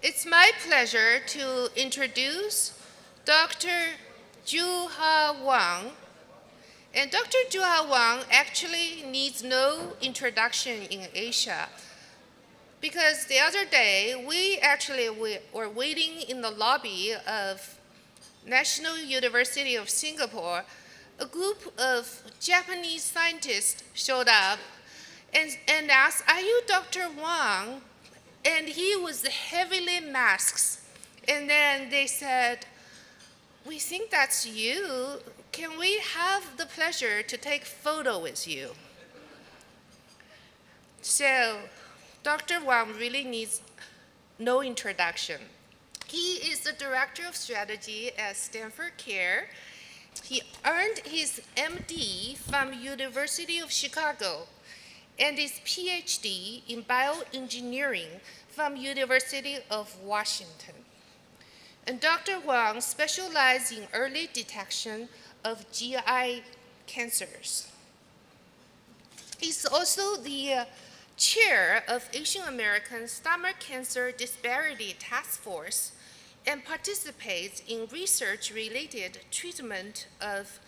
It's my pleasure to introduce Dr. Juha Wang. And Dr. Juha Wang actually needs no introduction in Asia because the other day we were waiting in the lobby of National University of Singapore. A group of Japanese scientists showed up and asked, "Are you Dr. Wang?" And he was heavily masked. And then they said, "We think that's you. Can we have the pleasure to take photo with you?" So Dr. Wang really needs no introduction. He is the director of strategy at Stanford Care. He earned his MD from University of Chicago and his PhD in bioengineering from University of Washington. And Dr. Wang specialized in early detection of GI cancers. He's also the chair of Asian American Stomach Cancer Disparity Task Force and participates in research-related treatment of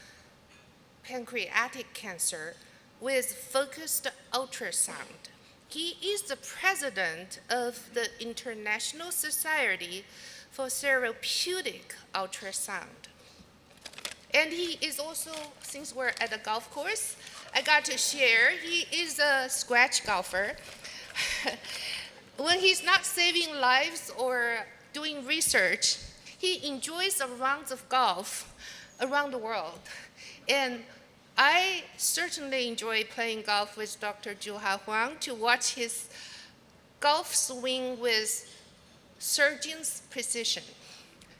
pancreatic cancer with focused ultrasound. He is the president of the International Society for Therapeutic Ultrasound. And he is also, since we're at a golf course, I got to share, he is a scratch golfer. When he's not saving lives or doing research, he enjoys a round of golf around the world. And I certainly enjoy playing golf with Dr. Juha Huang to watch his golf swing with surgeon's precision.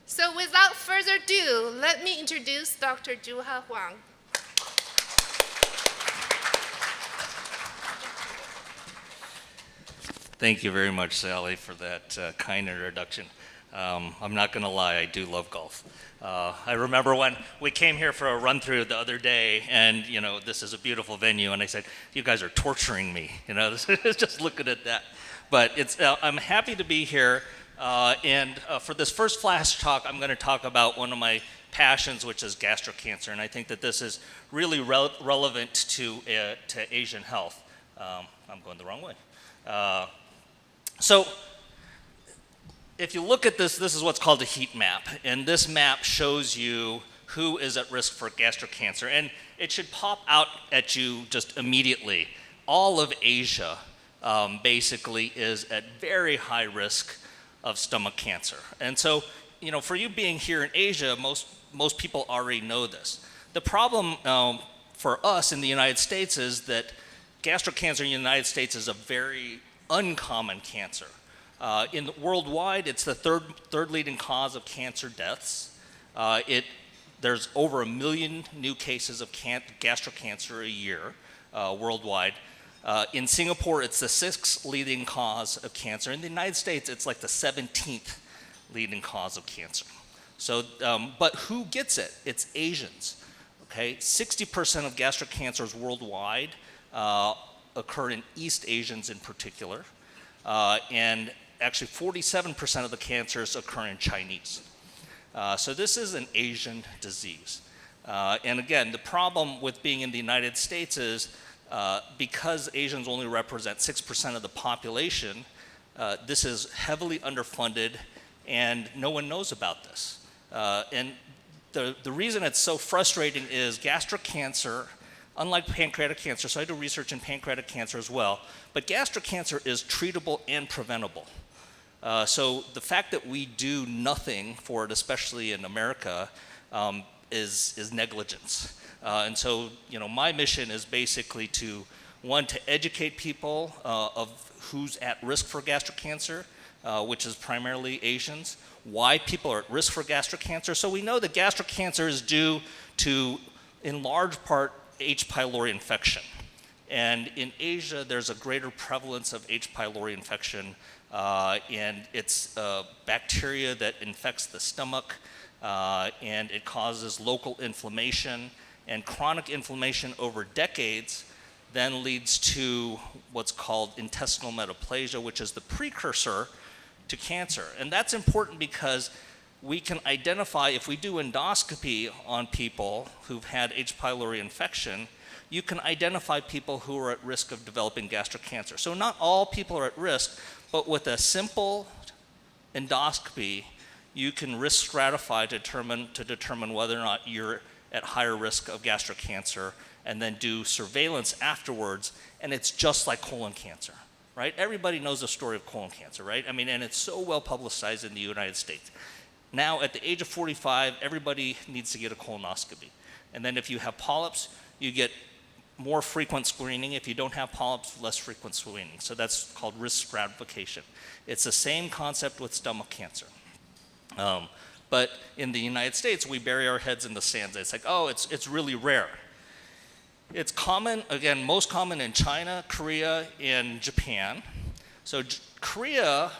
So without further ado, let me introduce Dr. Juha Huang. Thank you very much, Sally, for that kind introduction. I'm not going to lie, I do love golf. I remember when we came here for a run-through the other day, and this is a beautiful venue, and I said, "You guys are torturing me." Just looking at that. But I'm happy to be here, and for this first flash talk, I'm going to talk about one of my passions, which is gastric cancer, and I think that this is really relevant to Asian health. I'm going the wrong way. So if you look at this is what's called a heat map, and this map shows you who is at risk for gastric cancer, and it should pop out at you just immediately. All of Asia basically is at very high risk of stomach cancer. And so, for you being here in Asia, most people already know this. The problem for us in the United States is that gastric cancer in the United States is a very uncommon cancer. Worldwide, it's the third leading cause of cancer deaths. There's over 1 million new cases of gastric cancer a year worldwide. In Singapore, it's the 6th leading cause of cancer. In the United States, it's like the 17th leading cause of cancer. So, but who gets it? It's Asians. Okay, 60% of gastric cancers worldwide occur in East Asians in particular, and actually 47% of the cancers occur in Chinese. So this is an Asian disease. And again, the problem with being in the United States is because Asians only represent 6% of the population, this is heavily underfunded and no one knows about this. And the reason it's so frustrating is gastric cancer, unlike pancreatic cancer, so I do research in pancreatic cancer as well, but gastric cancer is treatable and preventable. So the fact that we do nothing for it, especially in America, is negligence. And so, my mission is basically to educate people of who's at risk for gastric cancer, which is primarily Asians, why people are at risk for gastric cancer. So we know that gastric cancer is due to, in large part, H. pylori infection. And in Asia, there's a greater prevalence of H. pylori infection, and it's a bacteria that infects the stomach, and it causes local inflammation, and chronic inflammation over decades then leads to what's called intestinal metaplasia, which is the precursor to cancer. And that's important because we can identify, if we do endoscopy on people who've had H. pylori infection, you can identify people who are at risk of developing gastric cancer. So not all people are at risk, but with a simple endoscopy, you can risk stratify to determine whether or not you're at higher risk of gastric cancer, and then do surveillance afterwards, and it's just like colon cancer, right? Everybody knows the story of colon cancer, right? I mean, and it's so well publicized in the United States. Now, at the age of 45, everybody needs to get a colonoscopy. And then if you have polyps, you get more frequent screening. If you don't have polyps, less frequent screening. So that's called risk stratification. It's the same concept with stomach cancer. But in the United States, we bury our heads in the sand. It's like, oh, it's really rare. It's common, again, most common in China, Korea, and Japan. So Korea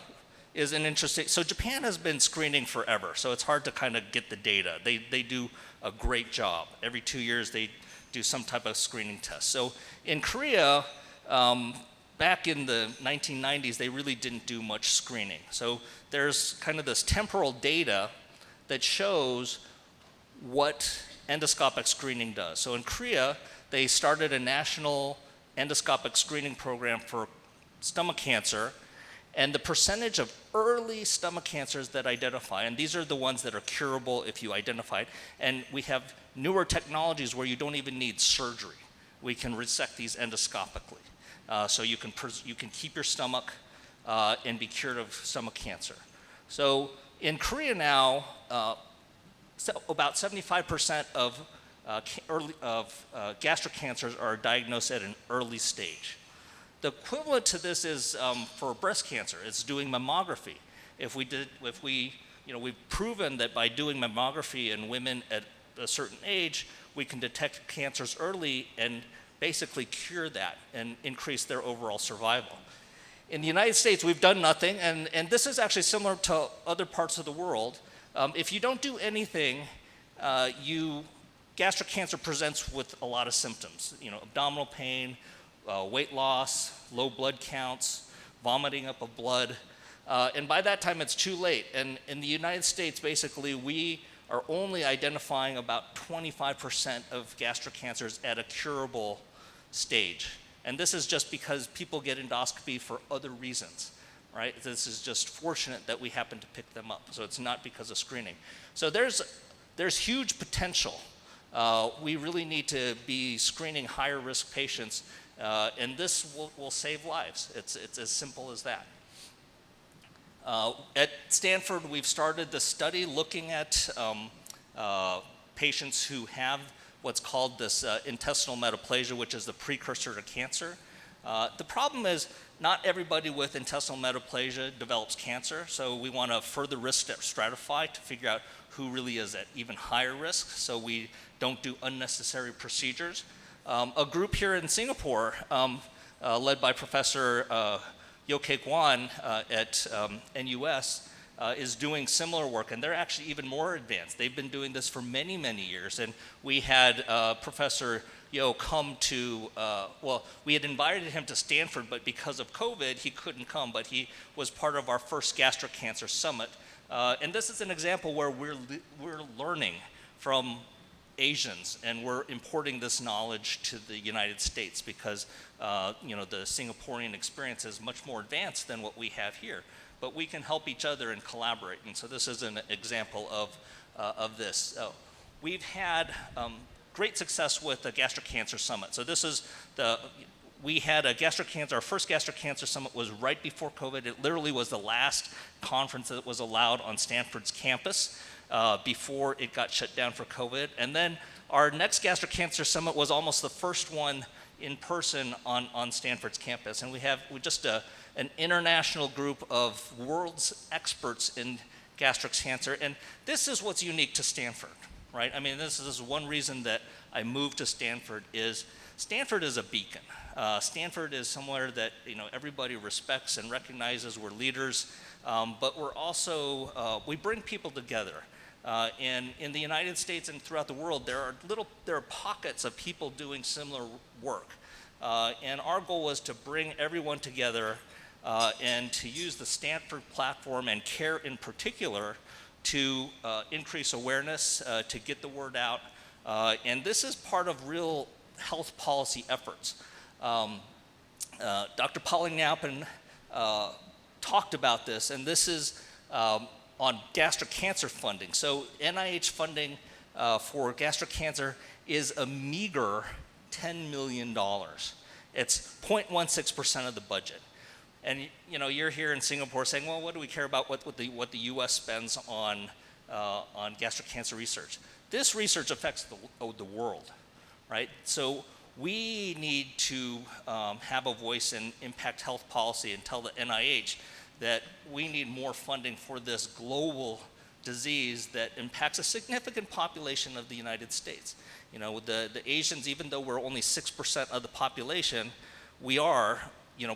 is an interesting, so Japan has been screening forever, so it's hard to kind of get the data. They do a great job. Every 2 years, they do some type of screening test. So in Korea, back in the 1990s, they really didn't do much screening. So there's kind of this temporal data that shows what endoscopic screening does. So in Korea, they started a national endoscopic screening program for stomach cancer, and the percentage of early stomach cancers that identify, and these are the ones that are curable if you identify it, and we have newer technologies where you don't even need surgery. We can resect these endoscopically. So you can keep your stomach and be cured of stomach cancer. So in Korea now, about 75% of gastric cancers are diagnosed at an early stage. The equivalent to this is for breast cancer. It's doing mammography. We've proven that by doing mammography in women at a certain age, we can detect cancers early and basically cure that and increase their overall survival. In the United States, we've done nothing, and this is actually similar to other parts of the world. If you don't do anything, gastric cancer presents with a lot of symptoms, abdominal pain, weight loss, low blood counts, vomiting up of blood, and by that time it's too late. And in the United States, basically, we are only identifying about 25% of gastric cancers at a curable stage. And this is just because people get endoscopy for other reasons, right? This is just fortunate that we happen to pick them up. So it's not because of screening. So there's huge potential. We really need to be screening higher risk patients, and this will save lives. It's as simple as that. At Stanford, we've started the study looking at patients who have what's called this intestinal metaplasia, which is the precursor to cancer. The problem is not everybody with intestinal metaplasia develops cancer, so we want to further risk stratify to figure out who really is at even higher risk, so we don't do unnecessary procedures. A group here in Singapore, led by Professor Yoke Guan at NUS, is doing similar work, and they're actually even more advanced. They've been doing this for many, many years, and we had Professor Yo come to, we had invited him to Stanford, but because of COVID, he couldn't come, but he was part of our first gastric cancer summit. And this is an example where we're learning from Asians, and we're importing this knowledge to the United States because the Singaporean experience is much more advanced than what we have here. But we can help each other and collaborate, and so this is an example of this. We've had great success with the gastric cancer summit. So this is we had our first gastric cancer summit was right before COVID. It literally was the last conference that was allowed on Stanford's campus before it got shut down for COVID. And then our next gastric cancer summit was almost the first one in person on Stanford's campus. And we have just an international group of world's experts in gastric cancer. And this is what's unique to Stanford, right? I mean, this is one reason that I moved to Stanford is a beacon. Stanford is somewhere that everybody respects and recognizes. We're leaders, but we're also we bring people together. And in the United States and throughout the world, there are pockets of people doing similar work. And our goal was to bring everyone together and to use the Stanford platform and CARE in particular to increase awareness, to get the word out. And this is part of real health policy efforts. Dr. Polygnapin talked about this, and this is on gastric cancer funding. So NIH funding for gastric cancer is a meager $10 million. It's 0.16% of the budget. And you're here in Singapore saying, well, what do we care about what the U.S. spends on gastric cancer research? This research affects the world, right? So we need to have a voice in impact health policy and tell the NIH that we need more funding for this global disease that impacts a significant population of the United States. The Asians, even though we're only 6% of the population, we are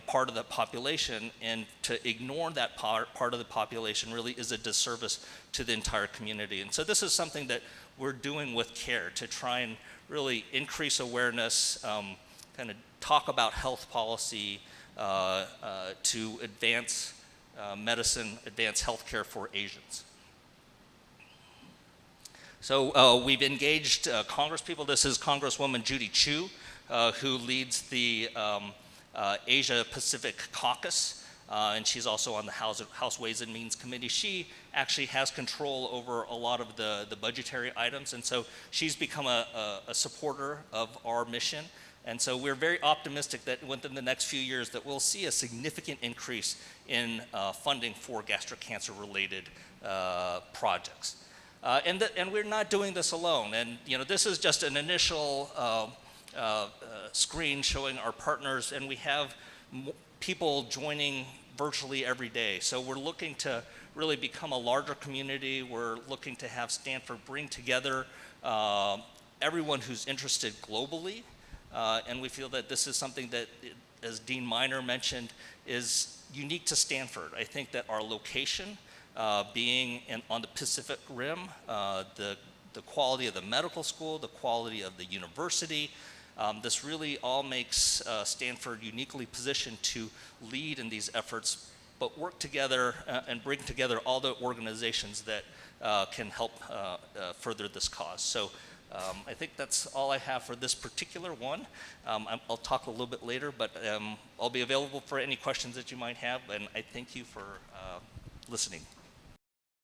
part of the population, and to ignore that part of the population really is a disservice to the entire community. And so this is something that we're doing with CARE to try and really increase awareness, kind of talk about health policy to advance medicine, advance healthcare for Asians. So we've engaged congresspeople. This is Congresswoman Judy Chu, who leads the Asia Pacific Caucus, and she's also on the House Ways and Means Committee. She actually has control over a lot of the budgetary items, and so she's become a supporter of our mission. And so we're very optimistic that within the next few years that we'll see a significant increase in funding for gastric cancer related projects. And we're not doing this alone. And this is just an initial screen showing our partners, and we have people joining virtually every day. So we're looking to really become a larger community. We're looking to have Stanford bring together everyone who's interested globally. And we feel that this is something that, as Dean Miner mentioned, is unique to Stanford. I think that our location, being on the Pacific Rim, the quality of the medical school, the quality of the university, this really all makes Stanford uniquely positioned to lead in these efforts, but work together and bring together all the organizations that can help further this cause. So I think that's all I have for this particular one. I'll talk a little bit later, but I'll be available for any questions that you might have, and I thank you for listening.